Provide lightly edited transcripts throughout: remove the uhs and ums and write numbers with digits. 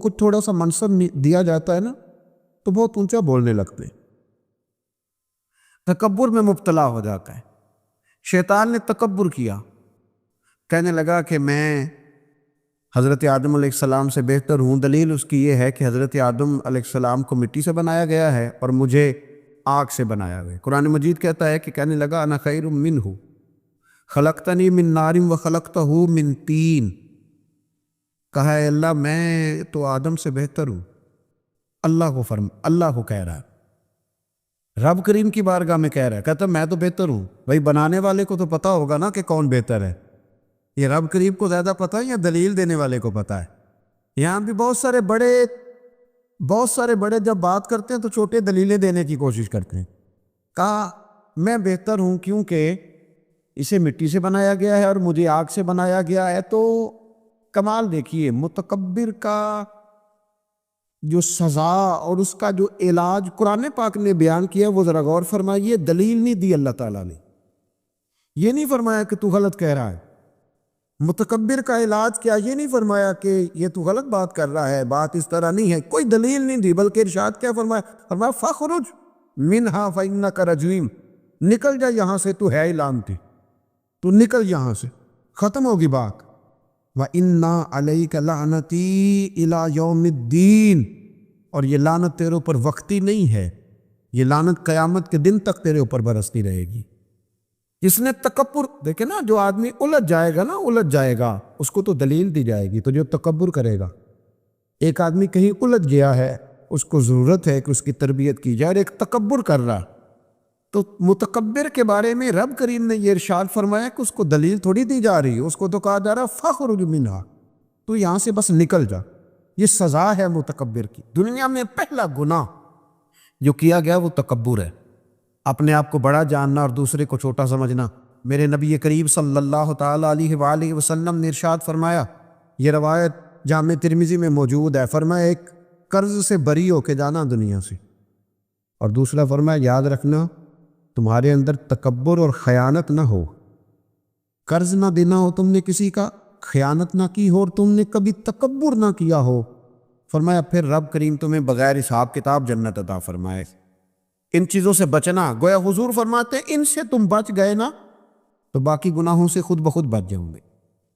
کچھ تھوڑا سا منصب دیا جاتا ہے نا تو بہت اونچا بولنے لگتے ہیں، تکبر میں مبتلا ہو جاتا ہے۔ شیطان نے تکبر کیا، کہنے لگا کہ میں حضرت آدم علیہ السلام سے بہتر ہوں۔ دلیل اس کی یہ ہے کہ حضرت آدم علیہ السلام کو مٹی سے بنایا گیا ہے اور مجھے آگ سے بنایا گیا۔ قرآن مجید کہتا ہے کہ کہنے لگا انا خیر منہ خلقتنی من نار وخلقتہ من طین، کہا ہے اللہ میں تو آدم سے بہتر ہوں۔ اللہ کو کہہ رہا ہے، رب کریم کی بارگاہ میں کہہ رہا ہے، کہتا میں تو بہتر ہوں۔ بھائی بنانے والے کو تو پتہ ہوگا نا کہ کون بہتر ہے، یہ رب کریم کو زیادہ پتہ ہے یا دلیل دینے والے کو پتہ ہے؟ یہاں بھی بہت سارے بڑے جب بات کرتے ہیں تو چھوٹے دلیلیں دینے کی کوشش کرتے ہیں۔ کہا میں بہتر ہوں کیونکہ اسے مٹی سے بنایا گیا ہے اور مجھے آگ سے بنایا گیا ہے۔ تو کمال دیکھیے، متکبر کا جو سزا اور اس کا جو علاج قرآن پاک نے بیان کیا وہ ذرا غور فرمائیے۔ دلیل نہیں دی اللہ تعالیٰ نے، یہ نہیں فرمایا کہ تو غلط کہہ رہا ہے۔ متکبر کا علاج کیا، یہ نہیں فرمایا کہ یہ تو غلط بات کر رہا ہے، بات اس طرح نہیں ہے، کوئی دلیل نہیں دی، بلکہ ارشاد کیا فرمایا؟ فرمایا فَخْرُجْ مِنْهَا فَإِنَّكَ رَجِيمٌ، نکل جا یہاں سے، تو ہے ہی لعنتی، تو نکل یہاں سے، ختم ہوگی بات۔ وَإِنَّا عَلَيْكَ لَعْنَتِي إِلَى يَوْمِ الدِّينِ، اور یہ لعنت تیرے اوپر وقتی نہیں ہے، یہ لعنت قیامت کے دن تک تیرے اوپر برستی رہے گی۔ جس نے تکبر، دیکھیں نا، جو آدمی الجھ جائے گا اس کو تو دلیل دی جائے گی، تو جو تکبر کرے گا، ایک آدمی کہیں الجھ گیا ہے، اس کو ضرورت ہے کہ اس کی تربیت کی جائے، اور ایک تکبر کر رہا، تو متکبر کے بارے میں رب کریم نے یہ ارشاد فرمایا کہ اس کو دلیل تھوڑی دی جا رہی ہے، اس کو تو کہا جا رہا فخرج منہا، تو یہاں سے بس نکل جا۔ یہ سزا ہے متکبر کی۔ دنیا میں پہلا گناہ جو کیا گیا وہ تکبر ہے، اپنے آپ کو بڑا جاننا اور دوسرے کو چھوٹا سمجھنا۔ میرے نبی کریم صلی اللہ تعالیٰ علیہ وآلہ وسلم نے ارشاد فرمایا، یہ روایت جامع ترمذی میں موجود ہے، فرمایا ایک قرض سے بری ہو کے جانا دنیا سے، اور دوسرا فرمایا یاد رکھنا تمہارے اندر تکبر اور خیانت نہ ہو، قرض نہ دینا ہو تم نے کسی کا، خیانت نہ کی ہو اور تم نے کبھی تکبر نہ کیا ہو، فرمایا پھر رب کریم تمہیں بغیر حساب کتاب جنت عطا فرمائے۔ ان چیزوں سے بچنا، گویا حضور فرماتے ہیں ان سے تم بچ گئے نا تو باقی گناہوں سے خود بخود بچ جاؤں گے،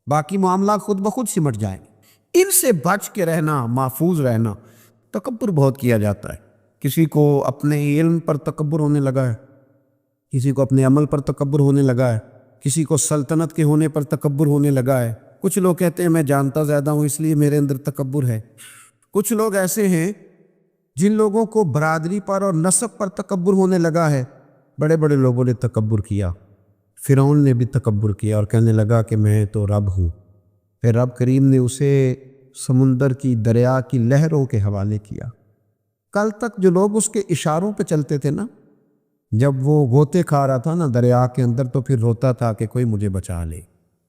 باقی معاملات خود بخود سمٹ جائیں گے۔ ان سے بچ کے رہنا، محفوظ رہنا۔ تکبر بہت کیا جاتا ہے، کسی کو اپنے علم پر تکبر ہونے لگا ہے، کسی کو اپنے عمل پر تکبر ہونے لگا ہے، کسی کو سلطنت کے ہونے پر تکبر ہونے لگا ہے، کچھ لوگ کہتے ہیں میں جانتا زیادہ ہوں اس لیے میرے اندر تکبر ہے، کچھ لوگ ایسے ہیں جن لوگوں کو برادری پر اور نسب پر تکبر ہونے لگا ہے۔ بڑے بڑے لوگوں نے تکبر کیا، فرعون نے بھی تکبر کیا اور کہنے لگا کہ میں تو رب ہوں، پھر رب کریم نے اسے سمندر کی، دریا کی لہروں کے حوالے کیا۔ کل تک جو لوگ اس کے اشاروں پہ چلتے تھے نا، جب وہ غوطے کھا رہا تھا نا دریا کے اندر تو پھر روتا تھا کہ کوئی مجھے بچا لے،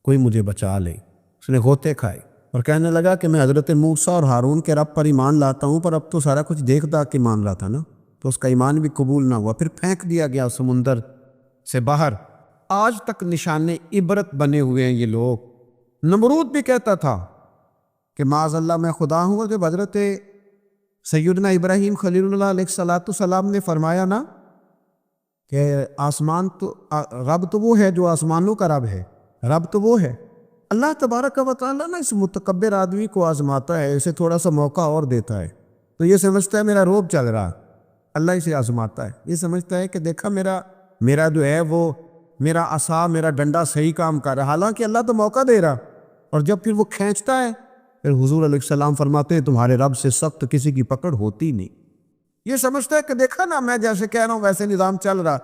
کوئی مجھے بچا لے۔ اس نے غوطے کھائے اور کہنے لگا کہ میں حضرت موسیٰ اور ہارون کے رب پر ایمان لاتا ہوں، پر اب تو سارا کچھ دیکھتا کہ مان رہا تھا نا، تو اس کا ایمان بھی قبول نہ ہوا، پھر پھینک دیا گیا سمندر سے باہر۔ آج تک نشان عبرت بنے ہوئے ہیں یہ لوگ۔ نمرود بھی کہتا تھا کہ معاذ اللہ میں خدا ہوں، جب حضرت سیدنا ابراہیم خلیل اللہ علیہ السلام نے فرمایا نا کہ آسمان تو رب تو وہ ہے جو آسمانوں کا رب ہے، رب تو وہ ہے۔ اللہ تبارک و تعالیٰ نا اس متکبر آدمی کو آزماتا ہے، اسے تھوڑا سا موقع اور دیتا ہے، تو یہ سمجھتا ہے میرا روب چل رہا، اللہ اسے آزماتا ہے، یہ سمجھتا ہے کہ دیکھا میرا جو ہے وہ میرا عصا، میرا ڈنڈا صحیح کام کر رہا، حالانکہ اللہ تو موقع دے رہا، اور جب پھر وہ کھینچتا ہے پھر حضور علیہ السلام فرماتے ہیں تمہارے رب سے سخت کسی کی پکڑ ہوتی نہیں۔ یہ سمجھتا ہے کہ دیکھا نا میں جیسے کہہ رہا ہوں ویسے نظام چل رہا۔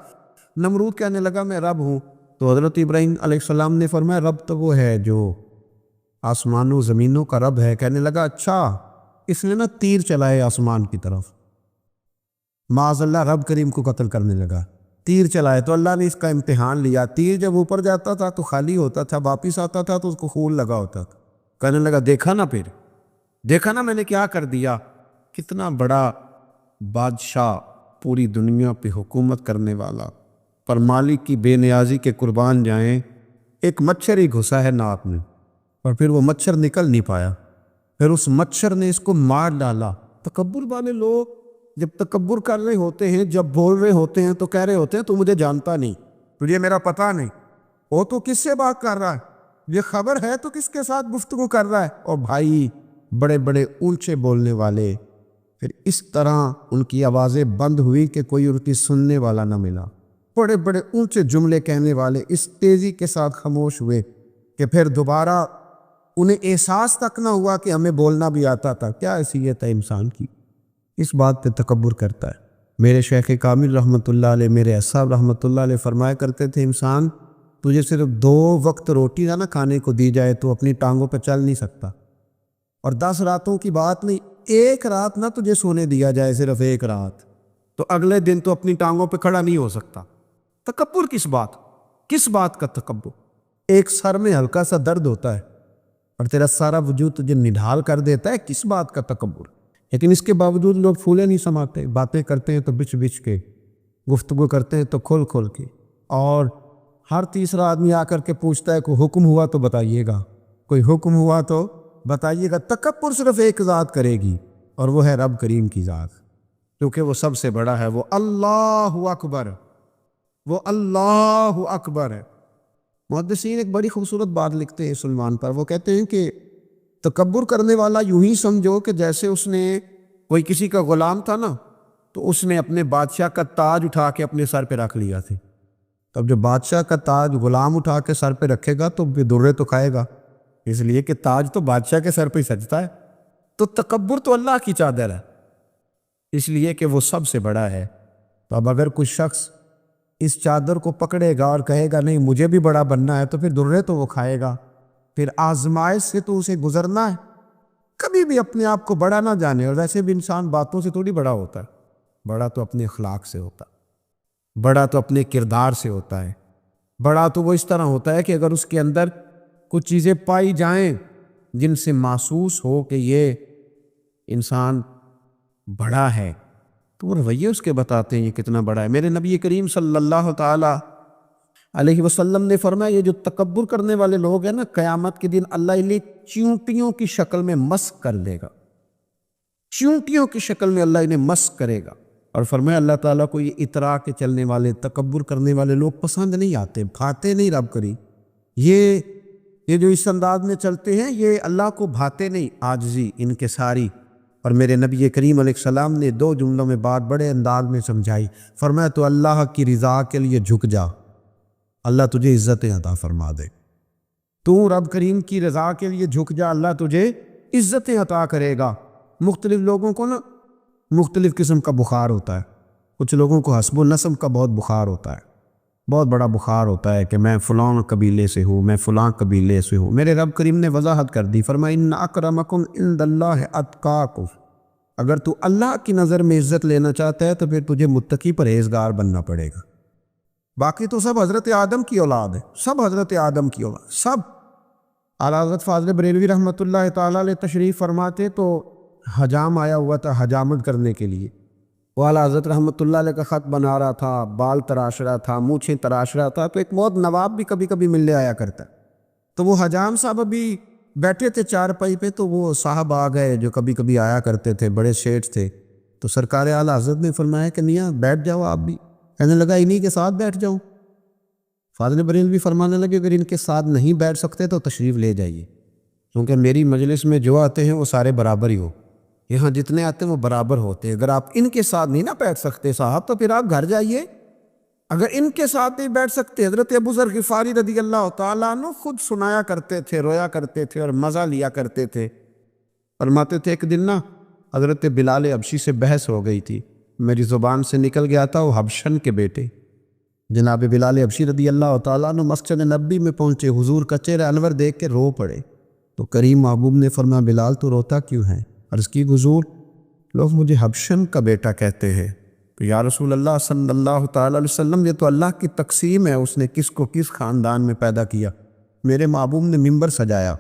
نمرود کہنے لگا میں رب ہوں، تو حضرت ابراہیم علیہ السلام نے فرمایا رب تو وہ ہے جو آسمانوں زمینوں کا رب ہے۔ کہنے لگا اچھا، اس نے نا تیر چلائے آسمان کی طرف، معاذ اللہ رب کریم کو قتل کرنے لگا، تیر چلائے، تو اللہ نے اس کا امتحان لیا۔ تیر جب اوپر جاتا تھا تو خالی ہوتا تھا، واپس آتا تھا تو اس کو خون لگا ہوتا تھا۔ کہنے لگا دیکھا نا، پھر دیکھا نا میں نے کیا کر دیا۔ کتنا بڑا بادشاہ، پوری دنیا پہ حکومت کرنے والا، پر مالک کی بے نیازی کے قربان جائیں، ایک مچھر ہی گھسا ہے ناک میں اور پھر وہ مچھر نکل نہیں پایا، پھر اس مچھر نے اس کو مار ڈالا۔ تکبر والے لوگ جب تکبر کر رہے ہوتے ہیں، جب بول رہے ہوتے ہیں تو کہہ رہے ہوتے ہیں تو مجھے جانتا نہیں، تجھے میرا پتہ نہیں، وہ تو کس سے بات کر رہا ہے، یہ خبر ہے تو کس کے ساتھ گفتگو کر رہا ہے۔ اور بھائی بڑے بڑے اونچے بولنے والے، پھر اس طرح ان کی آوازیں بند ہوئی کہ کوئی ان کی سننے والا نہ ملا۔ بڑے بڑے اونچے جملے کہنے والے اس تیزی کے ساتھ خاموش ہوئے کہ پھر دوبارہ انہیں احساس تک نہ ہوا کہ ہمیں بولنا بھی آتا تھا۔ کیا حیثیت ہے انسان کی، اس بات پہ تکبر کرتا ہے۔ میرے شیخ کامل رحمۃ اللہ علیہ، میرے اصحاب رحمۃ اللہ علیہ فرمایا کرتے تھے، انسان تجھے صرف 2 وقت روٹی نہ کھانے کو دی جائے تو اپنی ٹانگوں پہ چل نہیں سکتا، اور 10 راتوں کی بات نہیں، 1 رات نہ تجھے سونے دیا جائے، صرف 1 رات، تو اگلے دن تو اپنی ٹانگوں پہ کھڑا نہیں ہو سکتا۔ تکبر کس بات کا تکبر؟ ایک سر میں ہلکا سا درد ہوتا ہے اور تیرا سارا وجود تجھے نڈھال کر دیتا ہے، کس بات کا تکبر؟ لیکن اس کے باوجود لوگ پھولے نہیں سماتے، باتیں کرتے ہیں تو بچ کے، گفتگو کرتے ہیں تو کھول کے، اور ہر تیسرا آدمی آ کر کے پوچھتا ہے کوئی حکم ہوا تو بتائیے گا، کوئی حکم ہوا تو بتائیے گا۔ تکبر صرف ایک ذات کرے گی، اور وہ ہے رب کریم کی ذات، کیونکہ وہ سب سے بڑا ہے، وہ اللہ اکبر، وہ اللہ اکبر ہے۔ محدثین ایک بڑی خوبصورت بات لکھتے ہیں سلمان پر، وہ کہتے ہیں کہ تکبر کرنے والا یوں ہی سمجھو کہ جیسے اس نے کوئی کسی کا غلام تھا نا، تو اس نے اپنے بادشاہ کا تاج اٹھا کے اپنے سر پہ رکھ لیا تھا۔ تب جب بادشاہ کا تاج غلام اٹھا کے سر پہ رکھے گا تو درے تو کھائے گا، اس لیے کہ تاج تو بادشاہ کے سر پہ ہی سجتا ہے۔ تو تکبر تو اللہ کی چادر ہے، اس لیے کہ وہ سب سے بڑا ہے۔ تو اب اگر کوئی شخص اس چادر کو پکڑے گا اور کہے گا نہیں مجھے بھی بڑا بننا ہے، تو پھر درے تو وہ کھائے گا، پھر آزمائش سے تو اسے گزرنا ہے۔ کبھی بھی اپنے آپ کو بڑا نہ جانے، اور ویسے بھی انسان باتوں سے تھوڑی بڑا ہوتا ہے، بڑا تو اپنے اخلاق سے ہوتا ہے، بڑا تو اپنے کردار سے ہوتا ہے، بڑا تو وہ اس طرح ہوتا ہے کہ اگر اس کے اندر کچھ چیزیں پائی جائیں جن سے محسوس ہو کہ یہ انسان بڑا ہے، تو وہ رویے اس کے بتاتے ہیں یہ کتنا بڑا ہے۔ میرے نبی کریم صلی اللہ تعالی علیہ وسلم نے فرمایا یہ جو تکبر کرنے والے لوگ ہیں نا، قیامت کے دن اللہ انہیں چیونٹیوں کی شکل میں مسخ کر دے گا، چیونٹیوں کی شکل میں اللہ انہیں مسخ کرے گا۔ اور فرمایا اللہ تعالیٰ کو یہ اترا کے چلنے والے، تکبر کرنے والے لوگ پسند نہیں آتے، بھاتے نہیں رب کریم، یہ جو اس انداز میں چلتے ہیں یہ اللہ کو بھاتے نہیں، عاجزی انکساری۔ اور میرے نبی کریم علیہ السلام نے 2 جملوں میں بات بڑے انداز میں سمجھائی، فرمایا تو اللہ کی رضا کے لیے جھک جا، اللہ تجھے عزتیں عطا فرما دے۔ تو رب کریم کی رضا کے لیے جھک جا، اللہ تجھے عزتیں عطا کرے گا۔ مختلف لوگوں کو نا مختلف قسم کا بخار ہوتا ہے، کچھ لوگوں کو حسب النسب کا بہت بخار ہوتا ہے، بہت بڑا بخار ہوتا ہے کہ میں فلاں قبیلے سے ہوں، میں فلاں قبیلے سے ہوں۔ میرے رب کریم نے وضاحت کر دی، فرمایا ان اکرمکم عند اللہ اتقاکم، اگر تو اللہ کی نظر میں عزت لینا چاہتا ہے تو پھر تجھے متقی پرہیزگار بننا پڑے گا۔ باقی تو سب حضرت آدم کی اولاد ہے، سب حضرت آدم کی اولاد، سب۔ اعلیٰ حضرت فاضل بریلوی رحمۃ اللہ تعالیٰ علیہ تشریف فرماتے تو حجام آیا ہوا تھا حجامت کرنے کے لیے، وہ اعلیٰ حضرت رحمۃ اللہ علیہ کا خط بنا رہا تھا، بال تراش رہا تھا، مونچھیں تراش رہا تھا، تو ایک موت نواب بھی کبھی کبھی ملنے آیا کرتا ہے، تو وہ حجام صاحب ابھی بیٹھے تھے چارپائی پہ، تو وہ صاحب آ گئے جو کبھی کبھی آیا کرتے تھے، بڑے شیٹھ تھے، تو سرکار اعلیٰ حضرت نے فرمایا کہ میاں بیٹھ جاؤ آپ بھی، کہنے لگا انہی کے ساتھ بیٹھ جاؤں۔ فاضل بریلوی فرمانے لگے اگر ان کے ساتھ نہیں بیٹھ سکتے تو تشریف لے جائیے، کیونکہ میری مجلس میں جو آتے ہیں وہ سارے برابر ہی ہو، یہاں جتنے آتے ہیں وہ برابر ہوتے ہیں، اگر آپ ان کے ساتھ نہیں نہ بیٹھ سکتے صاحب تو پھر آپ گھر جائیے۔ اگر ان کے ساتھ نہیں بیٹھ سکتے، حضرت ابو ذر غفاری رضی اللہ تعالیٰ عنہ خود سنایا کرتے تھے، رویا کرتے تھے اور مزہ لیا کرتے تھے، فرماتے تھے ایک دن نا حضرت بلال حبشی سے بحث ہو گئی تھی، میری زبان سے نکل گیا تھا وہ حبشن کے بیٹے جناب بلال حبشی رضی اللہ تعالیٰ عنہ مسجد نبی میں پہنچے، حضور کا چہرہ انور دیکھ کے رو پڑے، تو کریم محبوب نے فرمایا بلال تو روتا کیوں ہے؟ عرض کی حضور لوگ مجھے حبشن کا بیٹا کہتے ہیں، تو یا رسول اللہ صلی اللہ تعالیٰ علیہ وسلم یہ تو اللہ کی تقسیم ہے، اس نے کس کو کس خاندان میں پیدا کیا۔ میرے محبوب نے ممبر سجایا،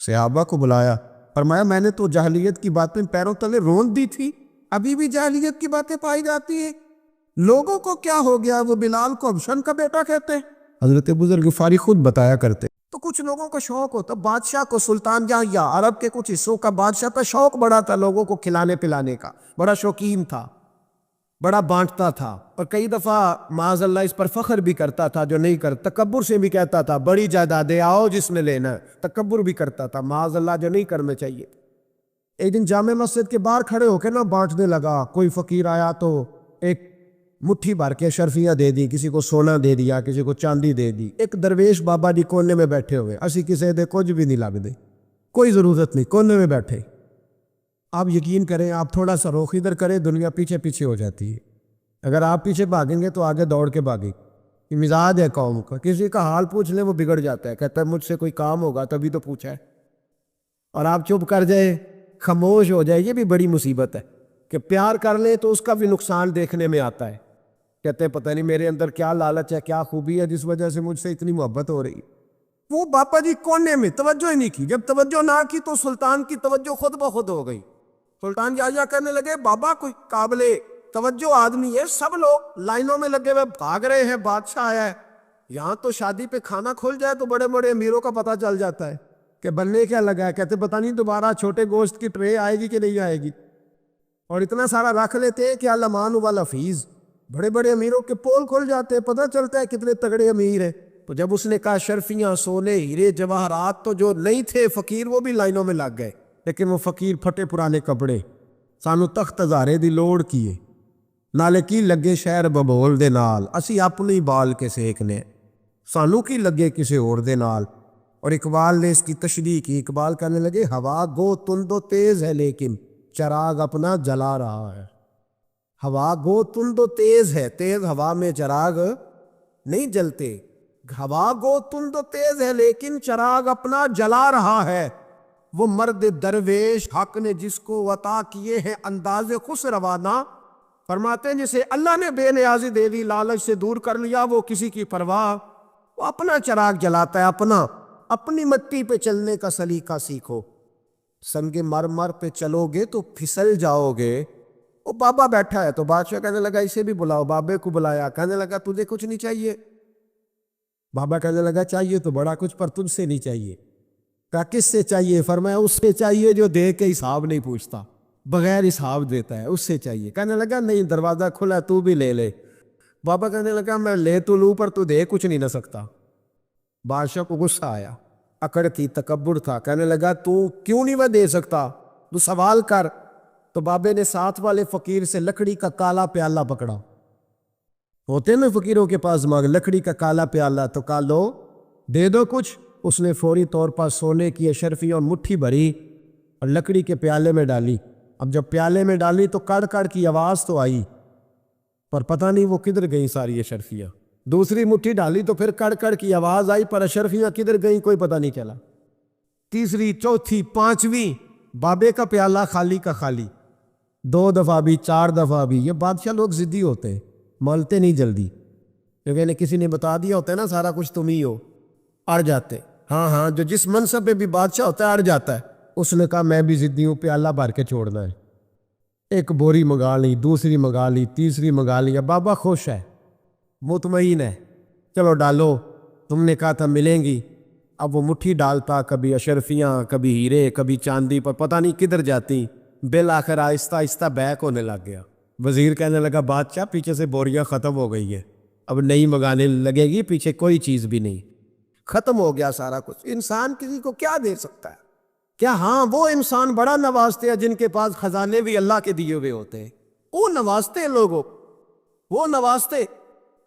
صحابہ کو بلایا، فرمایا میں نے تو جاہلیت کی باتیں پیروں تلے رون دی تھی، ابھی بھی جاہلیت کی باتیں پائی جاتی ہیں، لوگوں کو کیا ہو گیا وہ بلال کو حبشن کا بیٹا کہتے ہیں؟ حضرت ابو ذر غفاری خود بتایا کرتے، تو کچھ کچھ لوگوں کا شوق ہوتا، بادشاہ کو سلطان جہاں یا عرب کے کچھ حصوں کا بادشاہ کا شوق بڑا تھا لوگوں کو کھلانے پلانے کا، بڑا شوقین تھا، بڑا بانٹتا تھا، اور کئی دفعہ معاذ اللہ اس پر فخر بھی کرتا تھا جو نہیں کرتا، تکبر سے بھی کہتا تھا بڑی جائیدادیں آؤ جس نے لینا ہے، تکبر بھی کرتا تھا معاذ اللہ جو نہیں کرنا چاہیے۔ ایک دن جامع مسجد کے باہر کھڑے ہو کے نا بانٹنے لگا، کوئی فقیر آیا تو ایک مٹھی بھر کے اشرفیاں دے دی، کسی کو سونا دے دیا، کسی کو چاندی دے دی۔ ایک درویش بابا جی کونے میں بیٹھے ہوئے، اسی کسی دے کچھ بھی نہیں لگ دے، کوئی ضرورت نہیں، کونے میں بیٹھے۔ آپ یقین کریں، آپ تھوڑا سا رخ ادھر کریں، دنیا پیچھے پیچھے ہو جاتی ہے۔ اگر آپ پیچھے بھاگیں گے تو آگے دوڑ کے بھاگے۔ یہ مزاج ہے قوم کا، کسی کا حال پوچھ لیں وہ بگڑ جاتا ہے، کہتا ہے مجھ سے کوئی کام ہوگا تبھی تو پوچھا ہے، اور آپ چپ کر جائے، خاموش ہو جائے، یہ بھی بڑی مصیبت ہے کہ پیار کر لیں تو اس کا بھی نقصان دیکھنے میں آتا ہے۔ کہتے ہیں پتہ نہیں میرے اندر کیا لالچ ہے، کیا خوبی ہے جس وجہ سے مجھ سے اتنی محبت ہو رہی۔ وہ باپا جی کونے میں توجہ ہی نہیں کی، جب توجہ نہ کی تو سلطان کی توجہ خود بخود ہو گئی۔ سلطان جا کرنے لگے بابا کوئی قابل توجہ آدمی ہے، سب لوگ لائنوں میں لگے ہوئے بھاگ رہے ہیں، بادشاہ آیا ہے، یہاں تو شادی پہ کھانا کھل جائے تو بڑے بڑے امیروں کا پتہ چل جاتا ہے کہ بننے کیا لگا ہے۔ کہتے پتہ نہیں دوبارہ چھوٹے گوشت کی ٹرے آئے گی کہ نہیں آئے گی، اور اتنا سارا رکھ لیتے ہیں کہ علمان والحفیظ، بڑے بڑے امیروں کے پول کھل جاتے ہیں، پتہ چلتا ہے کتنے تگڑے امیر ہیں۔ تو جب اس نے کہا شرفیاں، سونے، ہیرے، جواہرات، تو جو نہیں تھے فقیر وہ بھی لائنوں میں لگ گئے، لیکن وہ فقیر پھٹے پرانے کپڑے، سانو تخت ہزارے دی لوڑ کیے، نالے کی لگے شہر ببول دے نال، اسی اپنی بال کے سیکنے، سانو کی لگے کسی اور دے نال۔ اور اقبال نے اس کی تشریح کی، اقبال کہنے لگے ہوا گو تند و تیز ہے لیکن چراغ اپنا جلا رہا ہے۔ ہوا گو تند و تیز ہے، تیز ہوا میں چراغ نہیں جلتے، ہوا گو تند و تیز ہے لیکن چراغ اپنا جلا رہا ہے۔ وہ مرد درویش حق نے جس کو عطا کیے ہیں انداز خسروانہ، فرماتے ہیں جسے اللہ نے بے نیازی دے دی، لالچ سے دور کر لیا، وہ کسی کی پرواہ، وہ اپنا چراغ جلاتا ہے۔ اپنی مٹی پہ چلنے کا سلیقہ سیکھو، سنگ مرمر پہ چلو گے تو پھسل جاؤ گے۔ وہ بابا بیٹھا ہے تو بادشاہ کہنے لگا اسے بھی بلاؤ، بابے کو بلایا، کہنے لگا تجھے کچھ نہیں چاہیے؟ بابا کہنے لگا چاہیے تو بڑا کچھ پر تجھ سے نہیں چاہیے۔ کہا کس سے چاہیے؟ فرمایا اس سے چاہیے جو دے کے حساب نہیں پوچھتا، بغیر حساب دیتا ہے، اس سے چاہیے۔ کہنے لگا نہیں، دروازہ کھلا، تو بھی لے لے۔ بابا کہنے لگا میں لے تو لوں پر تو دے کچھ نہیں نہ سکتا۔ بادشاہ کو غصہ آیا، اکڑ تھی، تکبر تھا، کہنے لگا تو کیوں نہیں میں دے سکتا، تو سوال کر۔ تو بابے نے ساتھ والے فقیر سے لکڑی کا کالا پیالہ پکڑا، ہوتے نا فقیروں کے پاس مانگ، لکڑی کا کالا پیالہ، تو کہا لو دے دو کچھ۔ اس نے فوری طور پر سونے کی اشرفی اور مٹھی بھری اور لکڑی کے پیالے میں ڈالی۔ اب جب پیالے میں ڈالی تو کڑ کڑ کی آواز تو آئی، پر پتہ نہیں وہ کدھر گئیں ساری اشرفیاں۔ دوسری مٹھی ڈالی تو پھر کڑ کڑ کی آواز آئی، پر اشرفیاں کدھر گئیں کوئی پتہ نہیں چلا۔ تیسری، چوتھی، پانچویں، بابے کا پیالہ خالی کا خالی، 2 دفعہ بھی، 4 دفعہ بھی۔ یہ بادشاہ لوگ ضدی ہوتے ہیں، مانتے نہیں جلدی، کیونکہ کسی نے بتا دیا ہوتا ہے نا سارا کچھ تم ہی ہو، اڑ جاتے۔ ہاں جو جس منصب پہ بھی بادشاہ ہوتا ہے اڑ جاتا ہے۔ اس نے کہا میں بھی ضدی ہوں، پیالہ بھر کے چھوڑنا ہے۔ ایک بوری منگا لی، دوسری منگا لی، تیسری منگا لی۔ اب بابا خوش ہے، مطمئن ہے، چلو ڈالو، تم نے کہا تھا ملیں گی۔ اب وہ مٹھی ڈالتا، کبھی اشرفیاں، کبھی ہیرے، کبھی چاندی، پر پتہ نہیں کدھر جاتی۔ بالآخر آہستہ آہستہ بیک ہونے لگ گیا۔ وزیر کہنے لگا بادشاہ پیچھے سے بوریاں ختم ہو گئی ہے، اب نئی منگانے لگے گی، پیچھے کوئی چیز بھی نہیں، ختم ہو گیا سارا کچھ۔ انسان کسی کو کیا دے سکتا ہے؟ کیا ہاں وہ انسان بڑا نوازتے ہیں جن کے پاس خزانے بھی اللہ کے دیے ہوئے ہوتے ہیں، وہ نوازتے ہیں لوگوں، وہ نوازتے۔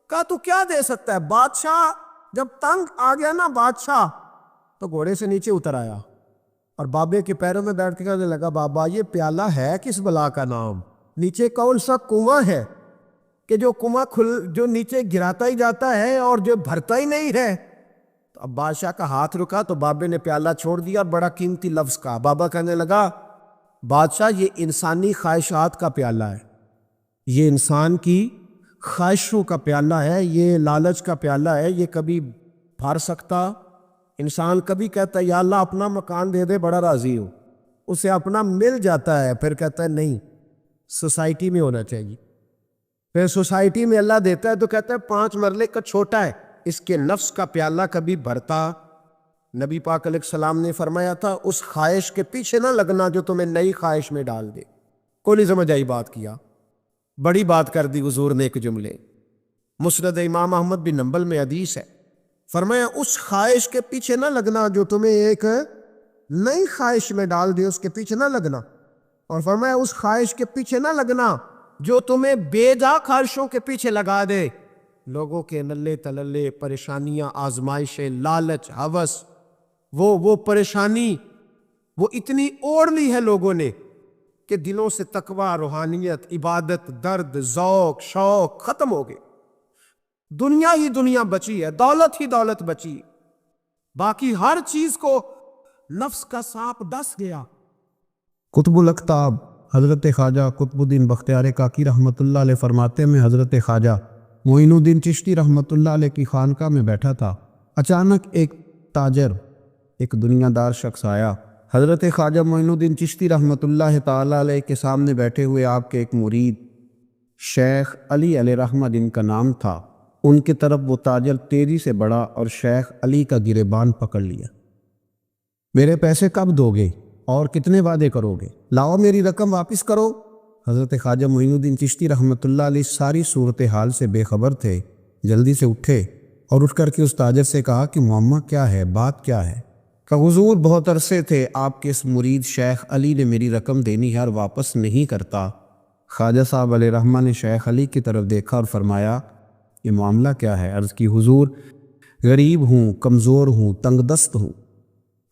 کہا تو کیا دے سکتا ہے؟ بادشاہ جب تنگ آ گیا نا بادشاہ، تو گھوڑے سے نیچے اتر آیا اور بابے کے پیروں میں بیٹھ کے کہنے لگا بابا یہ پیالہ ہے کس بلا کا نام؟ نیچے کون سا کنواں ہے کہ جو کنواں جو نیچے گراتا ہی جاتا ہے اور جو بھرتا ہی نہیں ہے؟ تو اب بادشاہ کا ہاتھ رکا تو بابے نے پیالہ چھوڑ دیا، بڑا قیمتی لفظ کہا۔ بابا کہنے لگا بادشاہ یہ انسانی خواہشات کا پیالہ ہے، یہ انسان کی خواہشوں کا پیالہ ہے، یہ لالچ کا پیالہ ہے، یہ کبھی بھر سکتا؟ انسان کبھی کہتا ہے یا اللہ اپنا مکان دے دے، بڑا راضی ہوں، اسے اپنا مل جاتا ہے، پھر کہتا ہے نہیں سوسائٹی میں ہونا چاہیے، پھر سوسائٹی میں اللہ دیتا ہے تو کہتا ہے 5 مرلے کا چھوٹا ہے، اس کے نفس کا پیالہ کبھی بھرتا نبی پاک علیہ السلام نے فرمایا تھا اس خواہش کے پیچھے نہ لگنا جو تمہیں نئی خواہش میں ڈال دے. کوئی نہیں سمجھ آئی بات کیا؟ بڑی بات کر دی حضور نے ایک جملے. مسند امام احمد بن حنبل میں حدیث ہے، فرمایا اس خواہش کے پیچھے نہ لگنا جو تمہیں ایک نئی خواہش میں ڈال دے، اس کے پیچھے نہ لگنا. اور فرمایا اس خواہش کے پیچھے نہ لگنا جو تمہیں بے جا خواہشوں کے پیچھے لگا دے. لوگوں کے نلے تللے، پریشانیاں، آزمائشیں، لالچ، ہوس، وہ پریشانی وہ اتنی اوڑھ لی ہے لوگوں نے کہ دلوں سے تقویٰ، روحانیت، عبادت، درد، ذوق، شوق ختم ہو گئے. دنیا ہی دنیا بچی ہے، دولت ہی دولت بچی، باقی ہر چیز کو نفس کا سانپ ڈس گیا. قطب الاقطاب حضرت خواجہ قطب الدین بختیار کاکی رحمۃ اللہ علیہ فرماتے میں حضرت خواجہ معین الدین چشتی رحمۃ اللہ علیہ کی خانقاہ میں بیٹھا تھا. اچانک ایک تاجر، ایک دنیا دار شخص آیا. حضرت خواجہ معین الدین چشتی رحمۃ اللہ تعالیٰ علیہ کے سامنے بیٹھے ہوئے آپ کے ایک مرید شیخ علی علیہ رحمہ جن کا نام تھا، ان کی طرف وہ تاجر تیزی سے بڑھا اور شیخ علی کا گریبان پکڑ لیا. میرے پیسے کب دو گے اور کتنے وعدے کرو گے؟ لاؤ میری رقم واپس کرو. حضرت خواجہ معین الدین چشتی رحمۃ اللہ علیہ ساری صورتحال سے بے خبر تھے. جلدی سے اٹھے اور اٹھ کر کے اس تاجر سے کہا کہ معاملہ کیا ہے، بات کیا ہے؟ کہ حضور بہت عرصے تھے آپ کے اس مرید شیخ علی نے میری رقم دینی ہے اور واپس نہیں کرتا. خواجہ صاحب علیہ رحمہ نے شیخ علی کی طرف دیکھا اور فرمایا یہ معاملہ کیا ہے؟ عرض کی حضور غریب ہوں، کمزور ہوں، تنگ دست ہوں،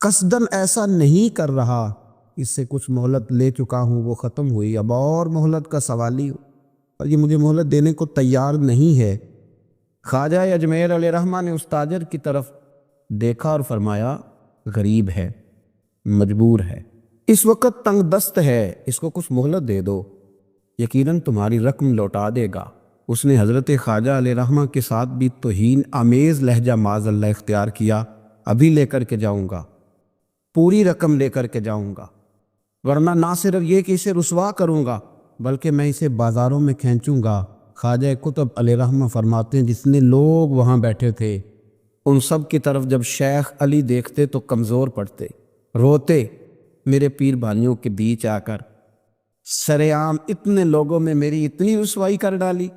قصداً ایسا نہیں کر رہا، اس سے کچھ مہلت لے چکا ہوں، وہ ختم ہوئی، اب اور مہلت کا سوالی ہوں اور یہ مجھے مہلت دینے کو تیار نہیں ہے. خواجہ اجمیر علیہ رحمہ نے اس تاجر کی طرف دیکھا اور فرمایا غریب ہے، مجبور ہے، اس وقت تنگ دست ہے، اس کو کچھ مہلت دے دو، یقیناً تمہاری رقم لوٹا دے گا. اس نے حضرت خواجہ علیہ رحمہ کے ساتھ بھی توہین آمیز لہجہ معاذ اللہ اختیار کیا. ابھی لے کر کے جاؤں گا، پوری رقم لے کر کے جاؤں گا، ورنہ نہ صرف یہ کہ اسے رسوا کروں گا بلکہ میں اسے بازاروں میں کھینچوں گا. خواجہ قطب علیہ رحمہ فرماتے ہیں جتنے لوگ وہاں بیٹھے تھے ان سب کی طرف جب شیخ علی دیکھتے تو کمزور پڑتے، روتے. میرے پیر بھائیوں کے بیچ آ کر سر عام اتنے لوگوں میں میری اتنی رسوائی کر ڈالی.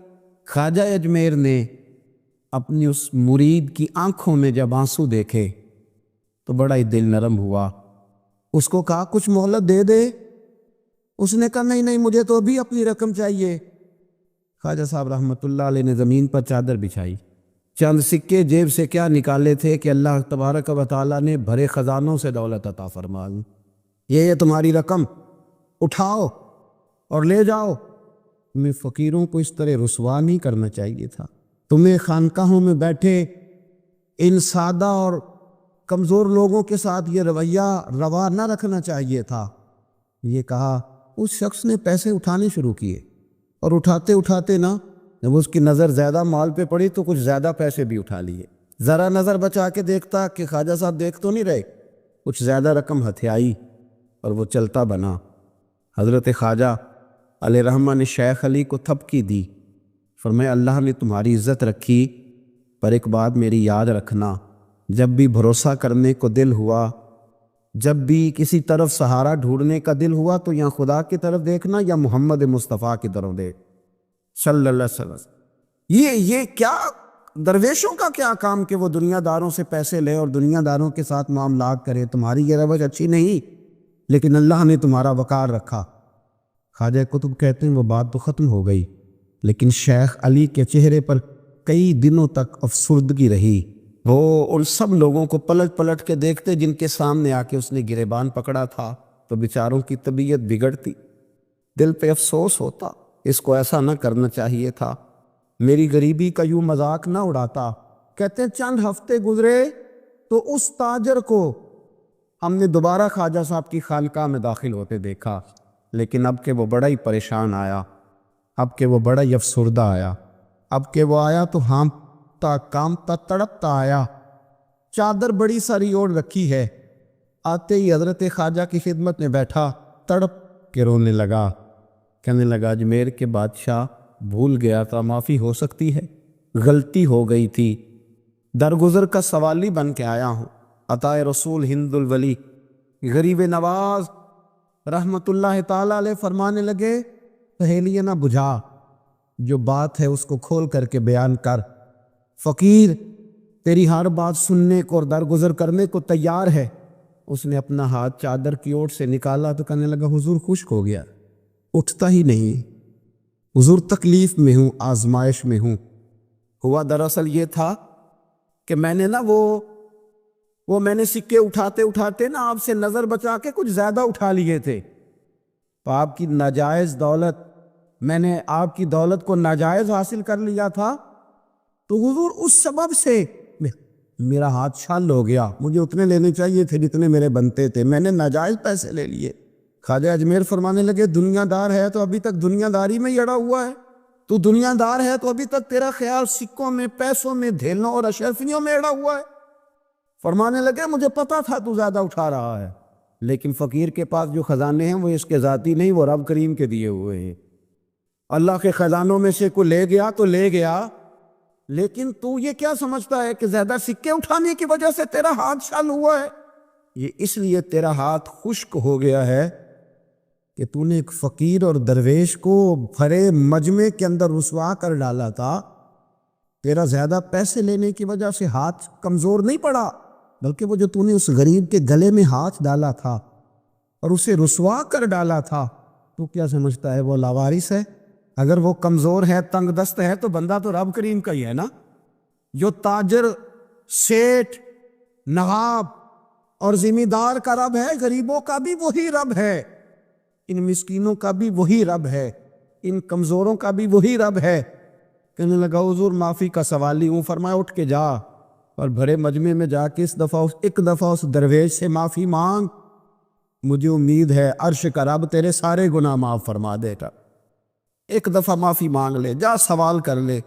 خواجہ اجمیر نے اپنی اس مرید کی آنکھوں میں جب آنسو دیکھے تو بڑا ہی دل نرم ہوا. اس کو کہا کچھ مہلت دے دے. اس نے کہا نہیں مجھے تو ابھی اپنی رقم چاہیے. خواجہ صاحب رحمۃ اللہ علیہ نے زمین پر چادر بچھائی، چند سکے جیب سے کیا نکالے تھے کہ اللہ تبارک و تعالیٰ نے بھرے خزانوں سے دولت عطا فرما دی. یہ تمہاری رقم، اٹھاؤ اور لے جاؤ. تمہیں فقیروں کو اس طرح رسوا نہیں کرنا چاہیے تھا. تمہیں خانقاہوں میں بیٹھے ان سادہ اور کمزور لوگوں کے ساتھ یہ رویہ روا نہ رکھنا چاہیے تھا. یہ کہا اس شخص نے پیسے اٹھانے شروع کیے اور اٹھاتے اٹھاتے نا جب اس کی نظر زیادہ مال پہ پڑی تو کچھ زیادہ پیسے بھی اٹھا لیے. ذرا نظر بچا کے دیکھتا کہ خواجہ صاحب دیکھ تو نہیں رہے، کچھ زیادہ رقم ہتھیائی اور وہ چلتا بنا. حضرت خواجہ علیہ رحمہ نے شیخ علی کو تھپکی دی. فرمایا اللہ نے تمہاری عزت رکھی، پر ایک بات میری یاد رکھنا، جب بھی بھروسہ کرنے کو دل ہوا، جب بھی کسی طرف سہارا ڈھونڈنے کا دل ہوا تو یا خدا کی طرف دیکھنا یا محمد مصطفیٰ کی طرف دیکھ صلی اللہ علیہ وسلم. یہ کیا درویشوں کا کیا کام کہ وہ دنیا داروں سے پیسے لے اور دنیا داروں کے ساتھ معاملات کرے. تمہاری یہ روش اچھی نہیں، لیکن اللہ نے تمہارا وقار رکھا. خواجہ قطب کہتے ہیں وہ بات تو ختم ہو گئی، لیکن شیخ علی کے چہرے پر کئی دنوں تک افسردگی رہی. وہ ان سب لوگوں کو پلٹ پلٹ کے دیکھتے جن کے سامنے آ کے اس نے گریبان پکڑا تھا تو بیچاروں کی طبیعت بگڑتی، دل پہ افسوس ہوتا، اس کو ایسا نہ کرنا چاہیے تھا، میری غریبی کا یوں مذاق نہ اڑاتا. کہتے ہیں چند ہفتے گزرے تو اس تاجر کو ہم نے دوبارہ خواجہ صاحب کی خانقاہ میں داخل ہوتے دیکھا، لیکن اب کہ وہ بڑا ہی پریشان آیا، اب کہ وہ بڑا ہی افسردہ آیا. اب کہ وہ آیا تو ہانپتا کامتا تڑپتا آیا، چادر بڑی ساری اوڑھ رکھی ہے. آتے ہی حضرت خواجہ کی خدمت میں بیٹھا، تڑپ کے رونے لگا، کہنے لگا اجمیر کے بادشاہ بھول گیا تھا، معافی ہو سکتی ہے، غلطی ہو گئی تھی، درگزر کا سوالی بن کے آیا ہوں، عطا رسول ہند الولی غریب نواز رحمت اللہ تعالیٰ علیہ فرمانے لگے پہیلیاں نہ بجھا، جو بات ہے اس کو کھول کر کے بیان کر، فقیر تیری ہر بات سننے کو اور درگزر کرنے کو تیار ہے۔ اس نے اپنا ہاتھ چادر کی اوٹ سے نکالا تو کہنے لگا حضور خشک ہو گیا، اٹھتا ہی نہیں، حضور تکلیف میں ہوں، آزمائش میں ہوں۔ ہوا دراصل یہ تھا کہ میں نے نا وہ میں نے سکے اٹھاتے اٹھاتے نا آپ سے نظر بچا کے کچھ زیادہ اٹھا لیے تھے، تو آپ کی ناجائز دولت، میں نے آپ کی دولت کو ناجائز حاصل کر لیا تھا، تو حضور اس سبب سے میرا ہاتھ چھال ہو گیا، مجھے اتنے لینے چاہیے تھے جتنے میرے بنتے تھے، میں نے ناجائز پیسے لے لیے۔ خواجہ اجمیر فرمانے لگے دنیا دار ہے تو ابھی تک دنیا داری میں ہی اڑا ہوا ہے، تو دنیا دار ہے تو ابھی تک تیرا خیال سکوں میں، پیسوں میں، دھیلوں اور اشرفیوں میں اڑا ہوا ہے۔ فرمانے لگے مجھے پتا تھا تو زیادہ اٹھا رہا ہے، لیکن فقیر کے پاس جو خزانے ہیں وہ اس کے ذاتی نہیں، وہ رب کریم کے دیے ہوئے ہیں۔ اللہ کے خزانوں میں سے کوئی لے گیا تو لے گیا، لیکن تو یہ کیا سمجھتا ہے کہ زیادہ سکے اٹھانے کی وجہ سے تیرا ہاتھ چھال ہوا ہے؟ یہ اس لیے تیرا ہاتھ خشک ہو گیا ہے کہ تو نے ایک فقیر اور درویش کو بھرے مجمع کے اندر رسوا کر ڈالا تھا۔ تیرا زیادہ پیسے لینے کی وجہ سے ہاتھ کمزور نہیں پڑا، بلکہ وہ جو تو نے اس غریب کے گلے میں ہاتھ ڈالا تھا اور اسے رسوا کر ڈالا تھا، تو کیا سمجھتا ہے وہ لاوارث ہے؟ اگر وہ کمزور ہے، تنگ دست ہے، تو بندہ تو رب کریم کا ہی ہے نا۔ جو تاجر، سیٹھ، نواب اور ذمہ دار کا رب ہے، غریبوں کا بھی وہی رب ہے، ان مسکینوں کا بھی وہی رب ہے، ان کمزوروں کا بھی وہی رب ہے۔ کہنے لگا حضور معافی کا سوالی ہوں۔ فرمایا اٹھ کے جا اور بھرے مجمع میں جا کے ایک دفعہ اس درویش سے معافی مانگ، مجھے امید ہے عرش کا رب تیرے سارے گناہ معاف فرما دے گا۔ ایک دفعہ معافی مانگ لے، جا سوال کر لے۔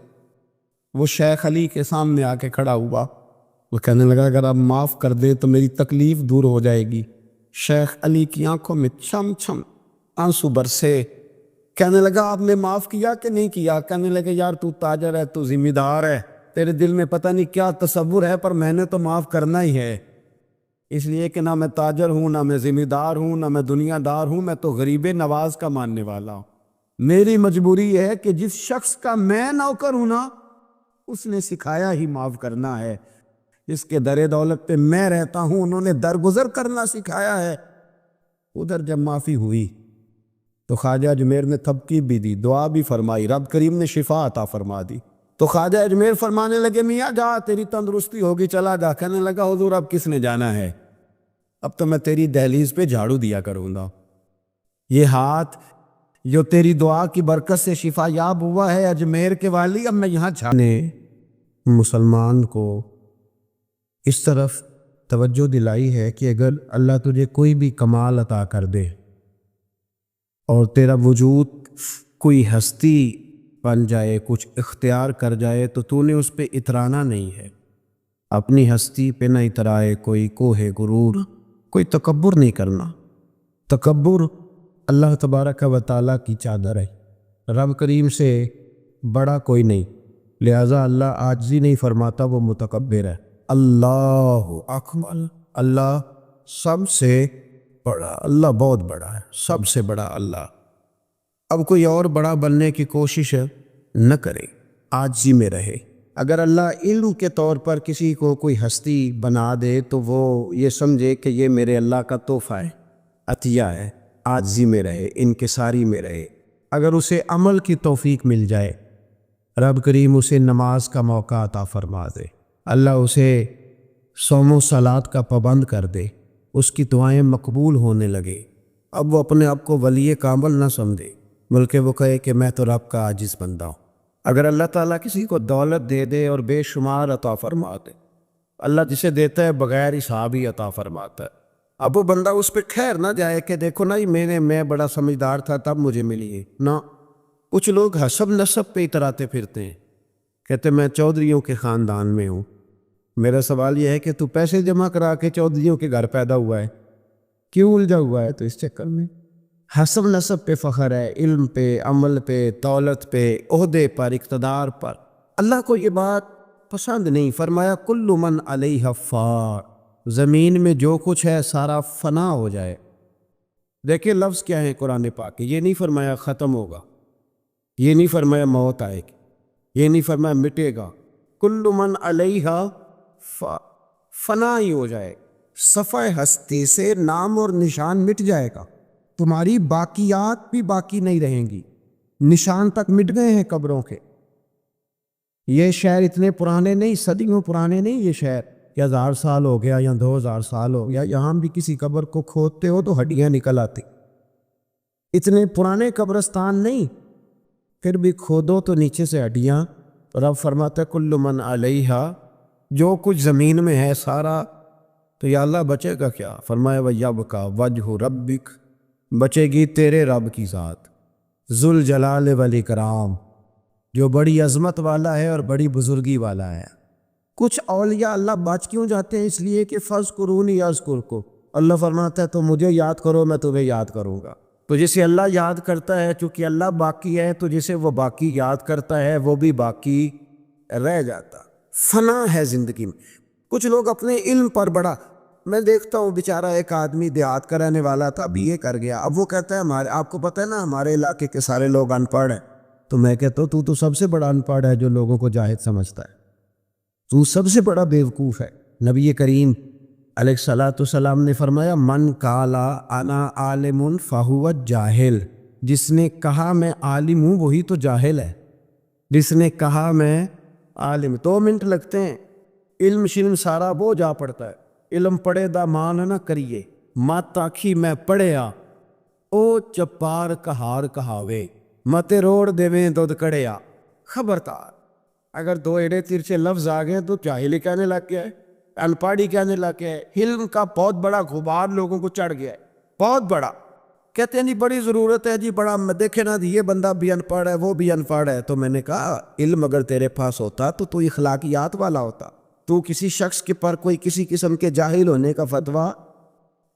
وہ شیخ علی کے سامنے آ کے کھڑا ہوا، وہ کہنے لگا اگر آپ معاف کر دے تو میری تکلیف دور ہو جائے گی۔ شیخ علی کی آنکھوں میں چھم چھم آنسو برسے، کہنے لگا آپ نے معاف کیا کہ نہیں کیا؟ کہنے لگے یار تو تاجر ہے، تو ذمہ دار ہے، تیرے دل میں پتہ نہیں کیا تصور ہے، پر میں نے تو معاف کرنا ہی ہے، اس لیے کہ نہ میں تاجر ہوں، نہ میں ذمہ دار ہوں، نہ میں دنیا دار ہوں، میں تو غریب نواز کا ماننے والا ہوں۔ میری مجبوری ہے کہ جس شخص کا میں نوکر ہوں نا، اس نے سکھایا ہی معاف کرنا ہے، جس کے در دولت پہ میں رہتا ہوں انہوں نے درگزر کرنا سکھایا ہے۔ ادھر جب معافی ہوئی تو خواجہ اجمیر نے تبکیب بھی دی، دعا بھی فرمائی، رب کریم نے شفا عطا فرما دی۔ تو خواجہ اجمیر فرمانے لگے میاں جا، تیری تندرستی ہوگی، چلا جا۔ کہنے لگا حضور اب کس نے جانا ہے، اب تو میں تیری دہلیز پہ جھاڑو دیا کروں گا۔ یہ ہاتھ جو تیری دعا کی برکت سے شفا یاب ہوا ہے اجمیر کے والی، اب میں یہاں جانے مسلمان کو اس طرف توجہ دلائی ہے کہ اگر اللہ تجھے کوئی بھی کمال عطا کر دے اور تیرا وجود کوئی ہستی بن جائے، کچھ اختیار کر جائے، تو تو نے اس پہ اترانا نہیں ہے، اپنی ہستی پہ نہ اترائے کوئی کوہ غرور، کوئی تکبر نہیں کرنا۔ تکبر اللہ تبارک و تعالیٰ کی چادر ہے، رب کریم سے بڑا کوئی نہیں، لہٰذا اللہ عاجزی نہیں فرماتا، وہ متکبر ہے۔ اللہ اکبر، اللہ سب سے بڑا، اللہ بہت بڑا ہے، سب سے بڑا اللہ۔ اب کوئی اور بڑا بننے کی کوشش نہ کرے، عاجزی میں رہے۔ اگر اللہ علم کے طور پر کسی کو کوئی ہستی بنا دے تو وہ یہ سمجھے کہ یہ میرے اللہ کا تحفہ ہے، عطیہ ہے، عاجزی میں رہے، انکساری میں رہے۔ اگر اسے عمل کی توفیق مل جائے، رب کریم اسے نماز کا موقع عطا فرما دے، اللہ اسے صوم و صلات کا پابند کر دے، اس کی دعائیں مقبول ہونے لگے، اب وہ اپنے آپ کو ولی کامل نہ سمجھے، بلکہ وہ کہے کہ میں تو رب کا عاجز بندہ ہوں۔ اگر اللہ تعالیٰ کسی کو دولت دے دے اور بے شمار عطا فرما دے، اللہ جسے دیتا ہے بغیر حساب ہی عطا فرماتا ہے، اب وہ بندہ اس پہ ٹھہر نہ جائے کہ دیکھو نا میں بڑا سمجھدار تھا تب مجھے ملی ہے، نہ۔ کچھ لوگ حسب نسب پہ اتراتے پھرتے ہیں، کہتے میں چودھریوں کے خاندان میں ہوں۔ میرا سوال یہ ہے کہ تو پیسے جمع کرا کے چودھریوں کے گھر پیدا ہوا ہے، کیوں الجھا ہوا ہے تو اس چکر میں؟ حسب نسب پہ فخر ہے، علم پہ، عمل پہ، دولت پہ، عہدے پر، اقتدار پر۔ اللہ کو یہ بات پسند نہیں، فرمایا کل من علیہ فان، زمین میں جو کچھ ہے سارا فنا ہو جائے. دیکھیں لفظ کیا ہے قرآن پاک کے. یہ نہیں فرمایا ختم ہوگا, یہ نہیں فرمایا موت آئے گی, یہ نہیں فرمایا مٹے گا. کل من علیہا فنا ہی ہو جائے. صفحہ ہستی سے نام اور نشان مٹ جائے گا. تمہاری باقیات بھی باقی نہیں رہیں گی. نشان تک مٹ گئے ہیں قبروں کے. یہ شہر اتنے پرانے نہیں, صدیوں پرانے نہیں. یہ شہر یا 1000 سال ہو گیا یا 2000 سال ہو گیا. یہاں بھی کسی قبر کو کھودتے ہو تو ہڈیاں نکل آتی. اتنے پرانے قبرستان نہیں, پھر بھی کھودو تو نیچے سے ہڈیاں. رب فرماتا ہے کل من علیہا, جو کچھ زمین میں ہے سارا. تو یا اللہ بچے گا کیا؟ فرمایا وَيَبْقَى وَجْهُ رَبِّكَ, بچے گی تیرے رب کی ذات, ذوالجلال والاکرام, جو بڑی عظمت والا ہے اور بڑی بزرگی والا ہے. کچھ اولیاء اللہ بچ کیوں جاتے ہیں؟ اس لیے کہ فَاذْكُرُونِي أَذْكُرْكُمْ, اللہ فرماتا ہے تو مجھے یاد کرو میں تمہیں یاد کروں گا. تو جسے اللہ یاد کرتا ہے, چونکہ اللہ باقی ہے, تو جسے وہ باقی یاد کرتا ہے وہ بھی باقی رہ جاتا. فنا ہے زندگی میں. کچھ لوگ اپنے علم پر بڑا, میں دیکھتا ہوں بیچارہ ایک آدمی دیہات کا رہنے والا تھا, BA کر گیا. اب وہ کہتا ہے ہمارے, آپ کو پتہ ہے نا ہمارے علاقے کے سارے لوگ ان پڑھ ہیں. تو میں کہتا ہوں تو سب سے بڑا ان پڑھ ہے جو لوگوں کو جاہل سمجھتا ہے. تو سب سے بڑا بیوقوف ہے. نبی کریم علیہ الصلوۃ والسلام نے فرمایا من قالا انا عالم فہو جاہل, جس نے کہا میں عالم ہوں وہی تو جاہل ہے. جس نے کہا میں عالم, 2 منٹ لگتے ہیں, علم شلم سارا وہ جا پڑتا ہے. علم پڑھے دا مان نہ کریے, مت آکھی میں پڑھیا, او چپار کہار کہاوے, متے روڑ دیویں دودھ کڑیا. خبردار, اگر 2 ایڑے ترچے لفظ آ گئے تو جاہلی کہنے لگ گیا ہے, ان پڑھی کہنے لگ گیا ہے. علم کا بہت بڑا غبار لوگوں کو چڑھ گیا ہے, بہت بڑا. کہتے ہیں جی بڑی ضرورت ہے جی, بڑا دیکھے نا یہ بندہ بھی ان پڑھ ہے وہ بھی ان پڑھ ہے. تو میں نے کہا علم اگر تیرے پاس ہوتا تو اخلاقیات والا ہوتا, تو کسی شخص کے پر کوئی کسی قسم کے جاہل ہونے کا فتویٰ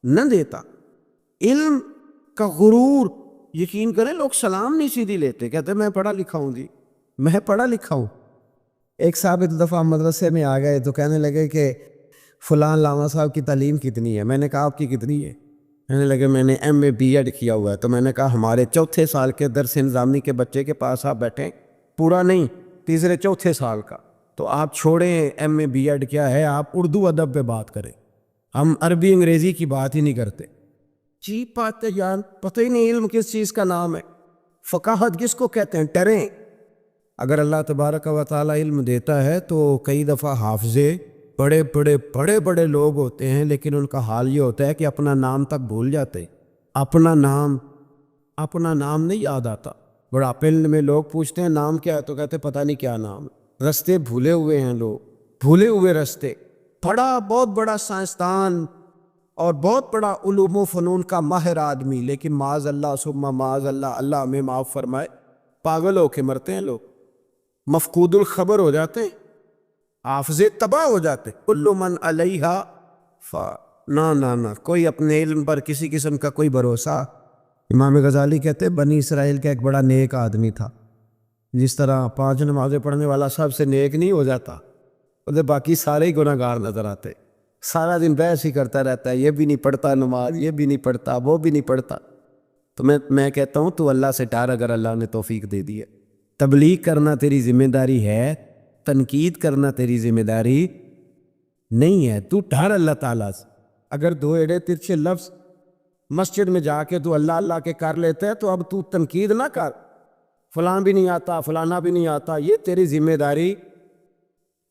نہ دیتا. علم کا غرور, یقین کریں لوگ سلام نہیں سیدھی لیتے, کہتے میں پڑھا لکھا ہوں جی, میں پڑھا لکھا ہوں. ایک صاحب ایک دفعہ مدرسے میں آ گئے تو کہنے لگے کہ فلاں علامہ صاحب کی تعلیم کتنی ہے؟ میں نے کہا آپ کی کتنی ہے؟ کہنے لگے میں نے MA B.Ed کیا ہوا ہے. تو میں نے کہا ہمارے 4تھے سال کے درس نظامی کے بچے کے پاس آپ بیٹھیں, پورا نہیں 3رے 4تھے سال کا, تو آپ چھوڑیں MA B.Ed کیا ہے, آپ اردو ادب پہ بات کریں. ہم عربی انگریزی کی بات ہی نہیں کرتے. جی پاتے جان, پتہ ہی نہیں علم کس چیز کا نام ہے, فقاہت کس کو کہتے ہیں, ٹریں. اگر اللہ تبارک و تعالی علم دیتا ہے تو کئی دفعہ حافظے بڑے بڑے لوگ ہوتے ہیں, لیکن ان کا حال یہ ہوتا ہے کہ اپنا نام تک بھول جاتے. اپنا نام نہیں یاد آتا. بڑھاپے میں لوگ پوچھتے ہیں نام کیا ہے, تو کہتے پتہ نہیں کیا نام. رستے بھولے ہوئے ہیں لوگ, بھولے ہوئے رستے. بہت بڑا سائنسدان اور بہت بڑا علوم و فنون کا ماہر آدمی, لیکن معاذ اللہ ثم معاذ اللہ, اللہ ہمیں معاف فرمائے, پاگل ہو کے مرتے ہیں لوگ, مفقود الخبر ہو جاتے ہیں, حافظے تباہ ہو جاتے. کل من علیہا نہ کوئی اپنے علم پر کسی قسم کا کوئی بھروسہ. امام غزالی کہتے ہیں بنی اسرائیل کا ایک بڑا نیک آدمی تھا. جس طرح 5 نمازیں پڑھنے والا سب سے نیک نہیں ہو جاتا, اور باقی سارے ہی گناہ گار نظر آتے. سارا دن بحث ہی کرتا رہتا ہے, یہ بھی نہیں پڑھتا نماز, یہ بھی نہیں پڑھتا, وہ بھی نہیں پڑھتا. تو میں کہتا ہوں تو اللہ سے ڈر, اگر اللہ نے توفیق دے دی ہے. تبلیغ کرنا تیری ذمہ داری ہے, تنقید کرنا تیری ذمہ داری نہیں ہے. تو ڈر اللہ تعالیٰ سے. اگر 2 ایڑے ترچے لفظ مسجد میں جا کے تو اللہ کے کر لیتا ہے, تو اب تو تنقید نہ کر, فلاں بھی نہیں آتا فلانا بھی نہیں آتا, یہ تیری ذمہ داری.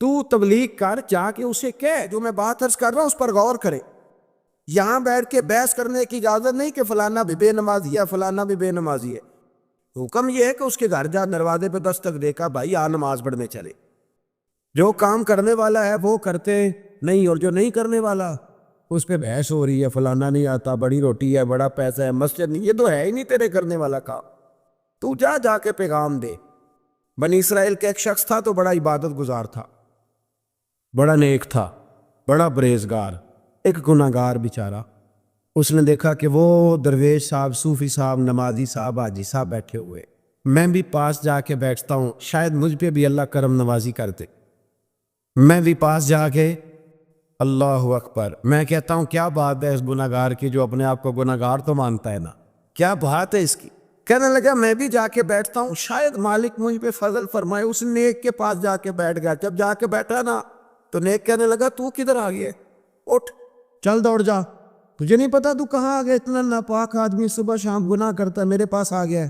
تو تبلیغ کر, جا کے اسے کہہ جو میں بات عرض کر رہا ہوں اس پر غور کرے. یہاں بیٹھ کے بحث کرنے کی اجازت نہیں کہ فلانا بھی بے نمازی ہے فلانا بھی بے نمازی ہے. حکم یہ ہے کہ اس کے گھر جا, دروازے پہ دستک دے کر بھائی آ نماز پڑھنے چلے. جو کام کرنے والا ہے وہ کرتے نہیں, اور جو نہیں کرنے والا اس پہ بحث ہو رہی ہے, فلانا نہیں آتا, بڑی روٹی ہے, بڑا پیسہ ہے, مسجد نہیں. یہ تو ہے ہی نہیں تیرے کرنے والا کام. تو جا کے پیغام دے. بنی اسرائیل کا ایک شخص تھا تو بڑا عبادت گزار تھا, بڑا نیک تھا, بڑا پرہیزگار, ایک گناہ گار بیچارہ. اس نے دیکھا کہ وہ درویش صاحب, صوفی صاحب, نمازی صاحب, حاجی صاحب بیٹھے ہوئے. میں بھی پاس جا کے بیٹھتا ہوں, شاید مجھ پہ بھی اللہ کرم نوازی کر دے. میں بھی پاس جا کے اللہ اکبر. میں کہتا ہوں کیا بات ہے اس گناہگار کی جو اپنے آپ کو گناہگار تو مانتا ہے نا, کیا بات ہے اس کی. کہنے لگا میں بھی جا کے بیٹھتا ہوں, شاید مالک مجھ پہ فضل فرمائے. اس نیک کے پاس جا کے بیٹھ گیا. جب جا کے بیٹھا نا تو نیک کہنے لگا تو کدھر آ گیا, اٹھ چل دوڑ جا, تجھے نہیں پتا تو کہاں آ گیا, اتنا ناپاک آدمی صبح شام گناہ کرتا ہے, میرے پاس آ گیا ہے.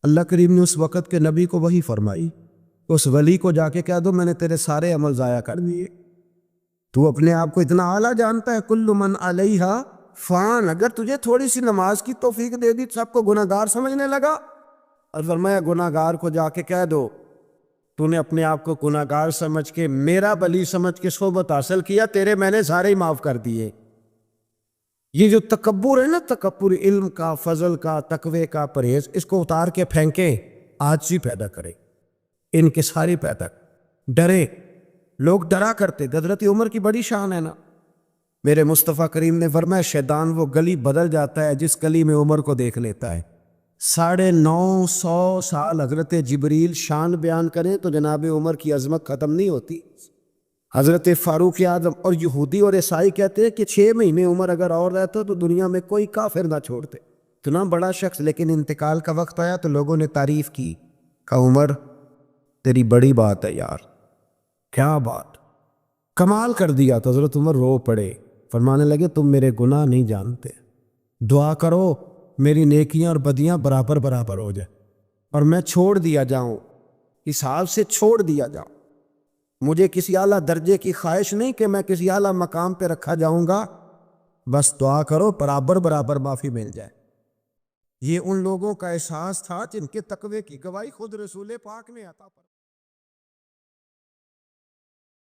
اللہ کریم نے اس وقت کے نبی کو وحی فرمائی, اس ولی کو جا کے کہہ دو میں نے تیرے سارے عمل ضائع کر دیے. تو اپنے آپ کو اتنا اعلیٰ جانتا ہے, کل من علیہا فان, اگر تجھے تھوڑی سی نماز کی توفیق دے دی سب کو گناہگار سمجھنے لگا. اور فرمایا گناہگار کو جا کے کہہ دو تو نے اپنے آپ کو گناہگار سمجھ کے میرا ولی سمجھ کے صحبت حاصل کیا, تیرے میں نے سارے ہی معاف کر دیے. یہ جو تکبر ہے نا, تکبر علم کا, فضل کا, تقوی کا, پرہیز, اس کو اتار کے پھینکیں, عاجزی پیدا کرے, انکساری پیدا, ڈرے. لوگ ڈرا کرتے, حضرت عمر کی بڑی شان ہے نا. میرے مصطفیٰ کریم نے فرمایا شیطان وہ گلی بدل جاتا ہے جس گلی میں عمر کو دیکھ لیتا ہے. 950 سال حضرت جبریل شان بیان کریں تو جناب عمر کی عظمت ختم نہیں ہوتی. حضرت فاروق اعظم اور یہودی اور عیسائی کہتے ہیں کہ 6 مہینے عمر اگر اور رہتا تو دنیا میں کوئی کافر نہ چھوڑتے, اتنا بڑا شخص. لیکن انتقال کا وقت آیا تو لوگوں نے تعریف کی, کہا عمر تیری بڑی بات ہے یار, کیا بات, کمال کر دیا. تو حضرت عمر رو پڑے, فرمانے لگے تم میرے گناہ نہیں جانتے, دعا کرو میری نیکیاں اور بدیاں برابر برابر ہو جائے اور میں چھوڑ دیا جاؤں, اس حال سے چھوڑ دیا جاؤں. مجھے کسی اعلیٰ درجے کی خواہش نہیں کہ میں کسی اعلیٰ مقام پہ رکھا جاؤں گا, بس دعا کرو برابر برابر معافی مل جائے. یہ ان لوگوں کا احساس تھا جن کے تقوی کی گواہی خود رسول پاک نے عطا فرمائی.